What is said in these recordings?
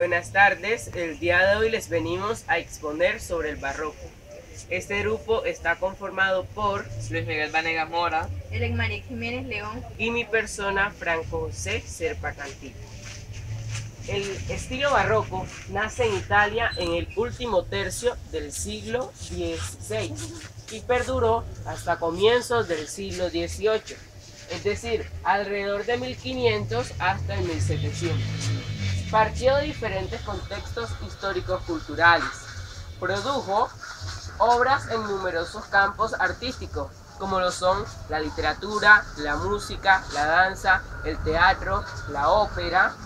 Buenas tardes, el día de hoy les venimos a exponer sobre el barroco. Este grupo está conformado por Luis Miguel Vanegas Mora, María Jiménez León y mi persona, Franco José Serpa Cantilo. El estilo barroco nace en Italia en el último tercio del siglo XVI y perduró hasta comienzos del siglo XVIII, es decir, alrededor de 1500 hasta el 1700. Partió de diferentes contextos históricos culturales. Produjo obras en numerosos campos artísticos, como lo son la literatura, la música, la danza, el teatro, la ópera,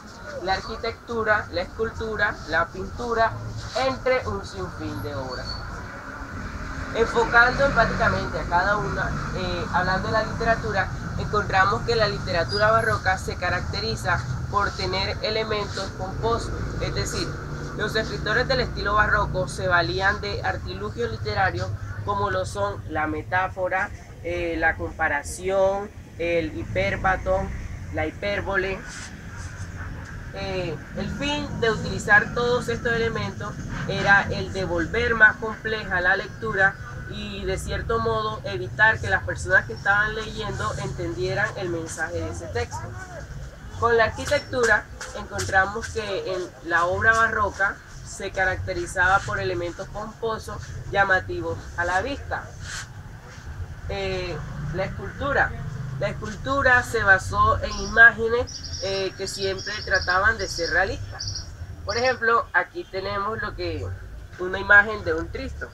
la arquitectura, la escultura, la pintura, entre un sinfín de obras. Enfocando empáticamente a cada una, hablando de la literatura, encontramos que la literatura barroca se caracteriza por tener elementos pomposos, es decir, los escritores del estilo barroco se valían de artilugios literarios como lo son la metáfora, la comparación, el hipérbaton, la hipérbole. El fin de utilizar todos estos elementos era el de volver más compleja la lectura y de cierto modo evitar que las personas que estaban leyendo entendieran el mensaje de ese texto. Con la arquitectura encontramos que en la obra barroca se caracterizaba por elementos pomposos llamativos a la vista. La escultura se basó en imágenes que siempre trataban de ser realistas. Por ejemplo, aquí tenemos una imagen de un Cristo.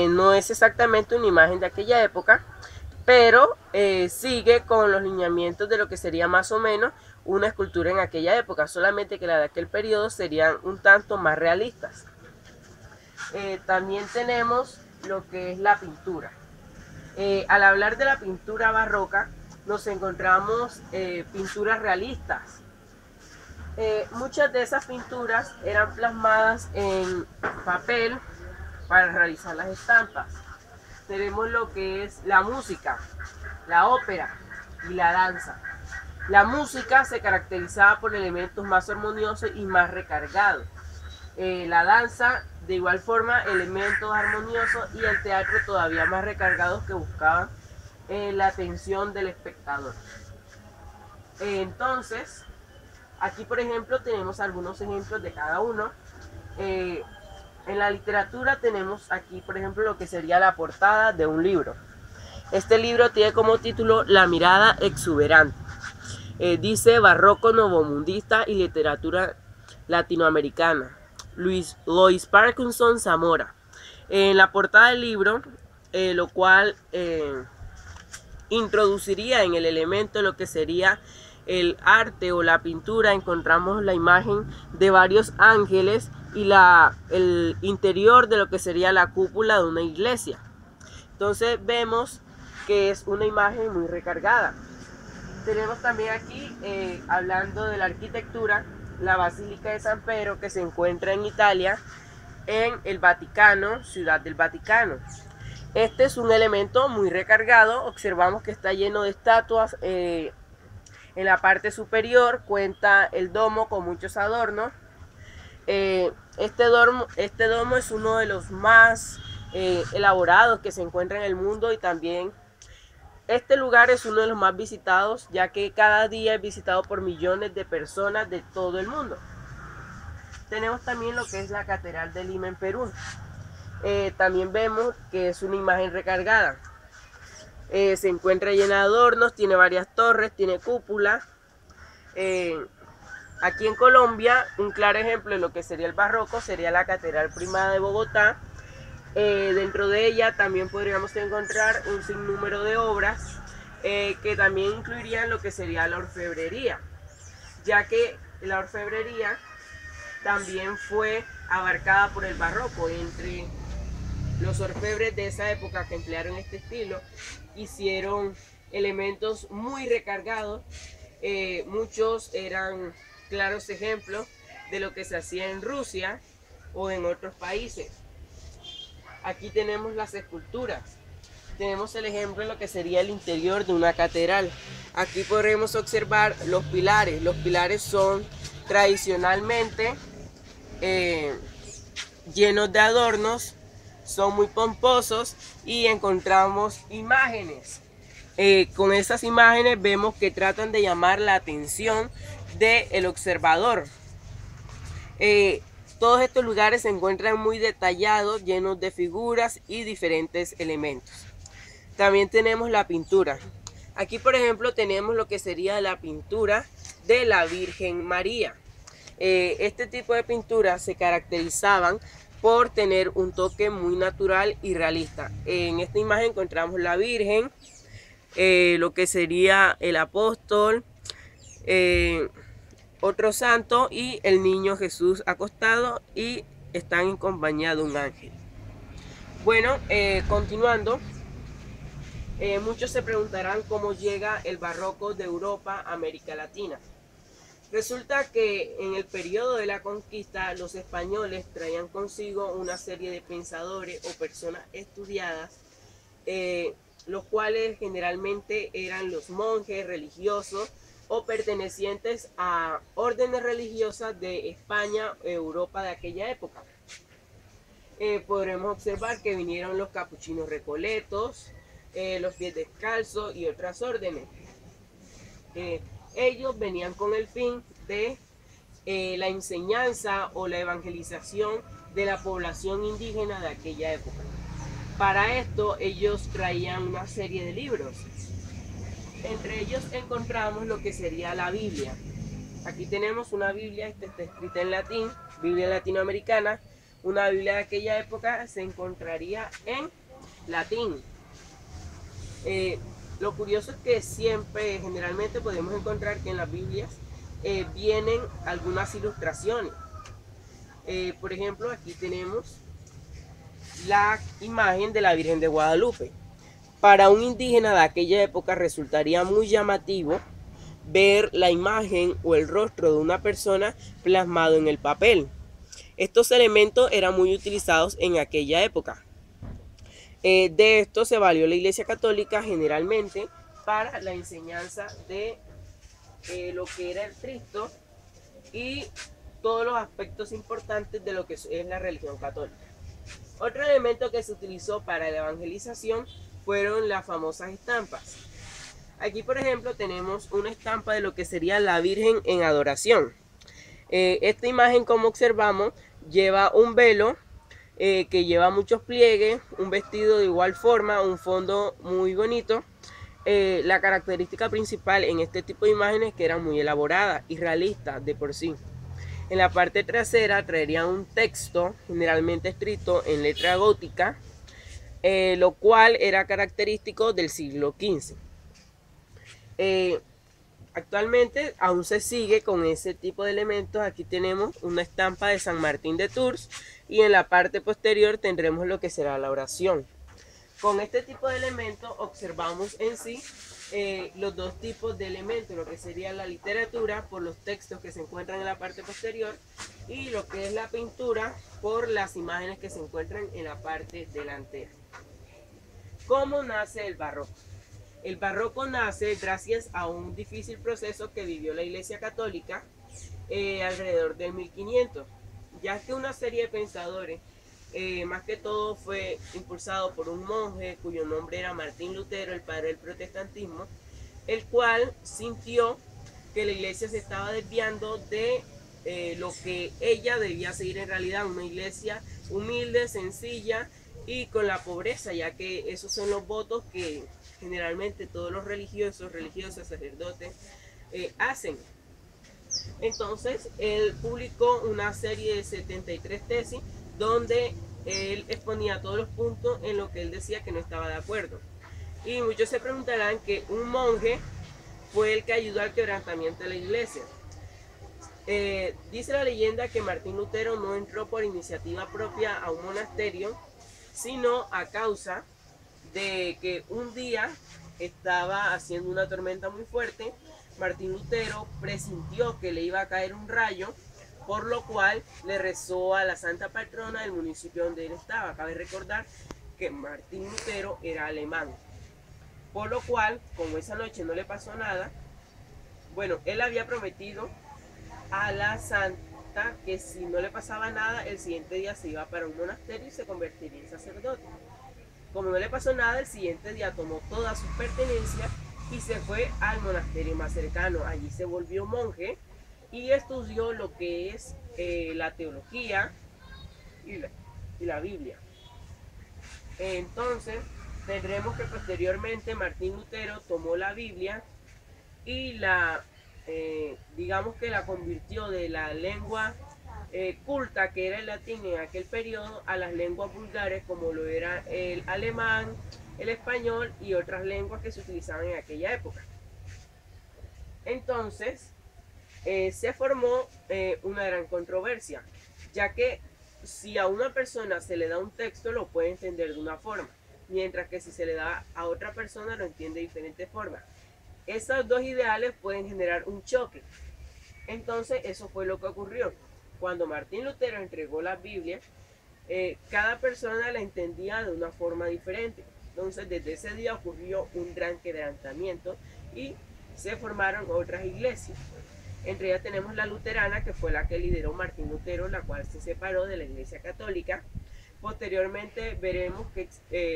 No es exactamente una imagen de aquella época, pero sigue con los lineamientos de lo que sería más o menos una escultura en aquella época, solamente que la de aquel periodo serían un tanto más realistas. También tenemos lo que es la pintura. Al hablar de la pintura barroca, nos encontramos pinturas realistas. Muchas de esas pinturas eran plasmadas en papel para realizar las estampas. Tenemos lo que es la música, la ópera y la danza. La música se caracterizaba por elementos más armoniosos y más recargados. La danza, de igual forma, elementos armoniosos, y el teatro todavía más recargados que buscaban la atención del espectador. Entonces, aquí por ejemplo tenemos algunos ejemplos de cada uno. En la literatura tenemos aquí por ejemplo lo que sería la portada de un libro. Este libro tiene como título La mirada exuberante. Dice Barroco Novomundista y Literatura Latinoamericana, Lois Parkinson Zamora. En la portada del libro, lo cual introduciría en el elemento lo que sería el arte o la pintura, encontramos la imagen de varios ángeles y el interior de lo que sería la cúpula de una iglesia. Entonces vemos que es una imagen muy recargada. Tenemos también aquí, hablando de la arquitectura, la Basílica de San Pedro, que se encuentra en Italia, en el Vaticano, Ciudad del Vaticano. Este es un elemento muy recargado. Observamos que está lleno de estatuas. En la parte superior cuenta el domo con muchos adornos. Este domo es uno de los más elaborados que se encuentra en el mundo, y también este lugar es uno de los más visitados, ya que cada día es visitado por millones de personas de todo el mundo. Tenemos también lo que es la Catedral de Lima en Perú. También vemos que es una imagen recargada. Se encuentra llena de adornos, tiene varias torres, tiene cúpula. Aquí en Colombia, un claro ejemplo de lo que sería el barroco sería la Catedral Primada de Bogotá. Dentro de ella también podríamos encontrar un sinnúmero de obras que también incluirían lo que sería la orfebrería, ya que la orfebrería también fue abarcada por el barroco. Entre los orfebres de esa época que emplearon este estilo, hicieron elementos muy recargados. Muchos eran claros ejemplos de lo que se hacía en Rusia o en otros países. Aquí tenemos las esculturas. Tenemos el ejemplo de lo que sería el interior de una catedral. Aquí podremos observar los pilares. Los pilares son tradicionalmente llenos de adornos, son muy pomposos y encontramos imágenes. Con esas imágenes vemos que tratan de llamar la atención del observador. Todos estos lugares se encuentran muy detallados, llenos de figuras y diferentes elementos. También tenemos la pintura. Aquí, por ejemplo, tenemos lo que sería la pintura de la Virgen María. Este tipo de pinturas se caracterizaban por tener un toque muy natural y realista. En esta imagen encontramos la Virgen, lo que sería el apóstol, otro santo y el niño Jesús acostado, y están en compañía de un ángel. Bueno, continuando, muchos se preguntarán cómo llega el barroco de Europa a América Latina. Resulta que en el periodo de la conquista los españoles traían consigo una serie de pensadores o personas estudiadas, los cuales generalmente eran los monjes religiosos o pertenecientes a órdenes religiosas de España o Europa de aquella época. Podremos observar que vinieron los capuchinos recoletos, los pies descalzos y otras órdenes. Ellos venían con el fin de la enseñanza o la evangelización de la población indígena de aquella época. Para esto ellos traían una serie de libros. Entre ellos encontramos lo que sería la Biblia. Aquí tenemos una Biblia, esta está escrita en latín, Biblia latinoamericana. Una Biblia de aquella época se encontraría en latín. Lo curioso es que generalmente podemos encontrar que en las Biblias vienen algunas ilustraciones. Por ejemplo, aquí tenemos la imagen de la Virgen de Guadalupe. Para un indígena de aquella época resultaría muy llamativo ver la imagen o el rostro de una persona plasmado en el papel. Estos elementos eran muy utilizados en aquella época. De esto se valió la Iglesia Católica generalmente para la enseñanza de lo que era el Cristo y todos los aspectos importantes de lo que es la religión católica. Otro elemento que se utilizó para la evangelización fueron las famosas estampas. Aquí, por ejemplo, tenemos una estampa de lo que sería la Virgen en adoración. Esta imagen, como observamos, lleva un velo que lleva muchos pliegues, un vestido de igual forma, un fondo muy bonito. La característica principal en este tipo de imágenes es que eran muy elaboradas y realistas de por sí. En la parte trasera traerían un texto generalmente escrito en letra gótica, lo cual era característico del siglo XV. Actualmente aún se sigue con ese tipo de elementos. Aquí tenemos una estampa de San Martín de Tours y en la parte posterior tendremos lo que será la oración. Con este tipo de elementos observamos en sí los dos tipos de elementos, lo que sería la literatura por los textos que se encuentran en la parte posterior y lo que es la pintura por las imágenes que se encuentran en la parte delantera. ¿Cómo nace el barroco? El barroco nace gracias a un difícil proceso que vivió la Iglesia Católica alrededor del 1500, ya que una serie de pensadores, más que todo fue impulsado por un monje cuyo nombre era Martín Lutero, el padre del protestantismo, el cual sintió que la Iglesia se estaba desviando de lo que ella debía seguir en realidad, una iglesia humilde, sencilla y con la pobreza, ya que esos son los votos que generalmente todos los religiosos, sacerdotes hacen. Entonces él publicó una serie de 73 tesis donde él exponía todos los puntos en lo que él decía que no estaba de acuerdo. Y muchos se preguntarán que un monje fue el que ayudó al quebrantamiento de la iglesia. Dice la leyenda que Martín Lutero no entró por iniciativa propia a un monasterio, sino a causa de que un día estaba haciendo una tormenta muy fuerte. Martín Lutero presintió que le iba a caer un rayo, por lo cual le rezó a la santa patrona del municipio donde él estaba. Cabe recordar que Martín Lutero era alemán, por lo cual, como esa noche no le pasó nada, bueno, él había prometido a la santa que si no le pasaba nada, el siguiente día se iba para un monasterio y se convertiría en sacerdote. Como no le pasó nada, el siguiente día tomó todas sus pertenencias y se fue al monasterio más cercano. Allí se volvió monje y estudió lo que es la teología y la Biblia. Entonces, tendremos que posteriormente Martín Lutero tomó la Biblia y digamos que la convirtió de la lengua culta, que era el latín en aquel periodo, a las lenguas vulgares como lo era el alemán, el español y otras lenguas que se utilizaban en aquella época. Entonces, se formó una gran controversia, ya que si a una persona se le da un texto lo puede entender de una forma, mientras que si se le da a otra persona lo entiende de diferentes formas. Esos dos ideales pueden generar un choque. Entonces eso fue lo que ocurrió. Cuando Martín Lutero entregó la Biblia, cada persona la entendía de una forma diferente. Entonces desde ese día ocurrió un gran quebrantamiento y se formaron otras iglesias. Entre ellas tenemos la luterana, que fue la que lideró Martín Lutero, la cual se separó de la Iglesia Católica. Posteriormente veremos que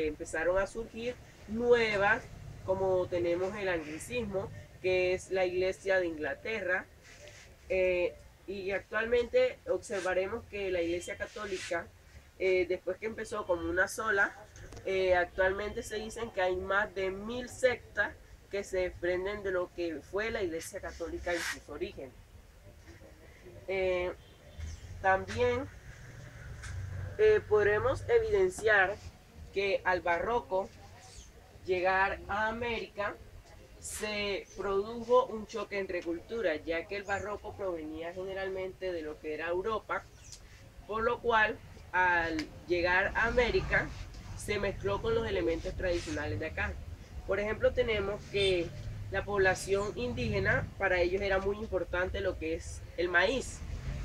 empezaron a surgir nuevas, como tenemos el anglicismo, que es la Iglesia de Inglaterra, y actualmente observaremos que la Iglesia Católica, después que empezó como una sola, actualmente se dicen que hay más de 1000 sectas que se desprenden de lo que fue la Iglesia Católica en sus orígenes. También podremos evidenciar que al barroco llegar a América se produjo un choque entre culturas, ya que el barroco provenía generalmente de lo que era Europa, por lo cual al llegar a América se mezcló con los elementos tradicionales de acá. Por ejemplo, tenemos que la población indígena, para ellos era muy importante lo que es el maíz,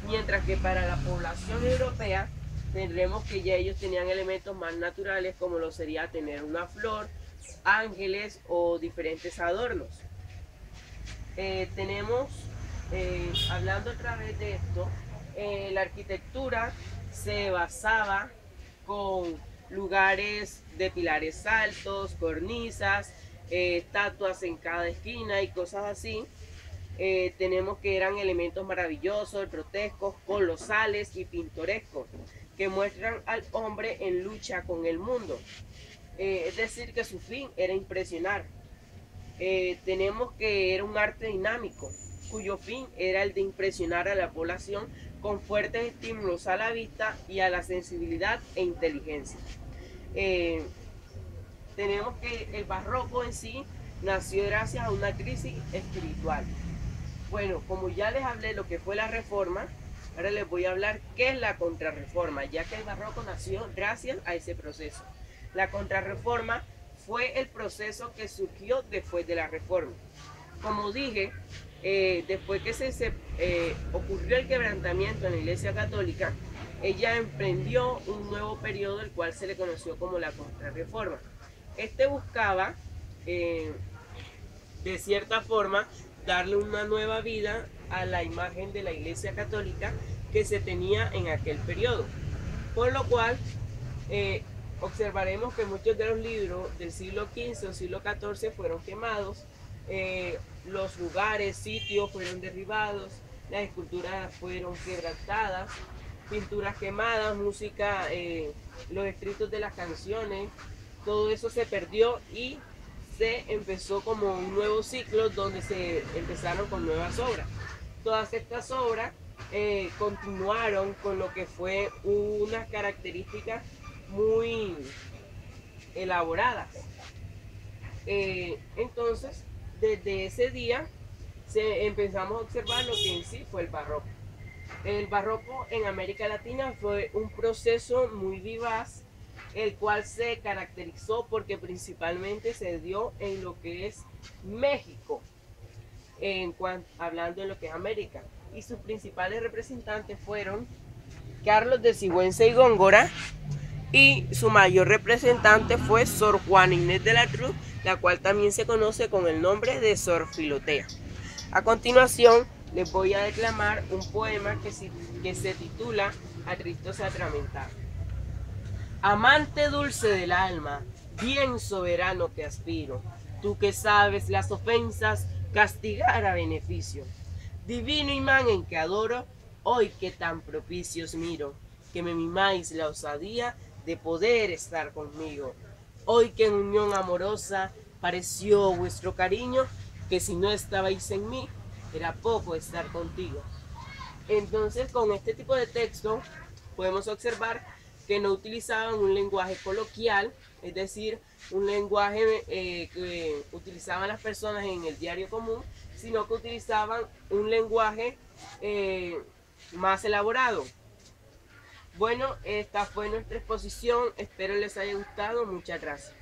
mientras que para la población europea tendremos que ya ellos tenían elementos más naturales, como lo sería tener una flor, ángeles o diferentes adornos. Hablando otra vez de esto, la arquitectura se basaba con lugares de pilares altos, cornisas, estatuas en cada esquina y cosas así. Tenemos que eran elementos maravillosos, grotescos, colosales y pintorescos, que muestran al hombre en lucha con el mundo. Es decir, que su fin era impresionar. Tenemos que era un arte dinámico, cuyo fin era el de impresionar a la población con fuertes estímulos a la vista y a la sensibilidad e inteligencia. Tenemos que el barroco en sí nació gracias a una crisis espiritual. Bueno, como ya les hablé lo que fue la reforma, ahora les voy a hablar qué es la contrarreforma, ya que el barroco nació gracias a ese proceso. La contrarreforma fue el proceso que surgió después de la reforma. Como dije, después que ocurrió el quebrantamiento en la Iglesia Católica, ella emprendió un nuevo periodo, el cual se le conoció como la contrarreforma. Este buscaba, de cierta forma, darle una nueva vida a la imagen de la Iglesia Católica que se tenía en aquel periodo. Por lo cual, observaremos que muchos de los libros del siglo XV o siglo XIV fueron quemados, los lugares, sitios fueron derribados, las esculturas fueron quebrantadas, pinturas quemadas, música, los escritos de las canciones, todo eso se perdió y se empezó como un nuevo ciclo donde se empezaron con nuevas obras. Todas estas obras continuaron con lo que fue unas características muy elaboradas. Entonces, desde ese día empezamos a observar lo que en sí fue el barroco. El barroco en América Latina fue un proceso muy vivaz, el cual se caracterizó porque principalmente se dio en lo que es México, hablando de lo que es América. Y sus principales representantes fueron Carlos de Sigüenza y Góngora, y su mayor representante fue Sor Juana Inés de la Cruz, la cual también se conoce con el nombre de Sor Filotea. A continuación les voy a declamar un poema que se titula A Cristo Sacramentado. Amante dulce del alma, bien soberano que aspiro, tú que sabes las ofensas castigar a beneficio. Divino imán en que adoro, hoy que tan propicios miro, que me mimáis la osadía de poder estar conmigo. Hoy que en unión amorosa pareció vuestro cariño, que si no estabais en mí, era poco estar contigo. Entonces, con este tipo de texto podemos observar que no utilizaban un lenguaje coloquial, es decir, un lenguaje que utilizaban las personas en el diario común, sino que utilizaban un lenguaje más elaborado. Bueno, esta fue nuestra exposición, espero les haya gustado, muchas gracias.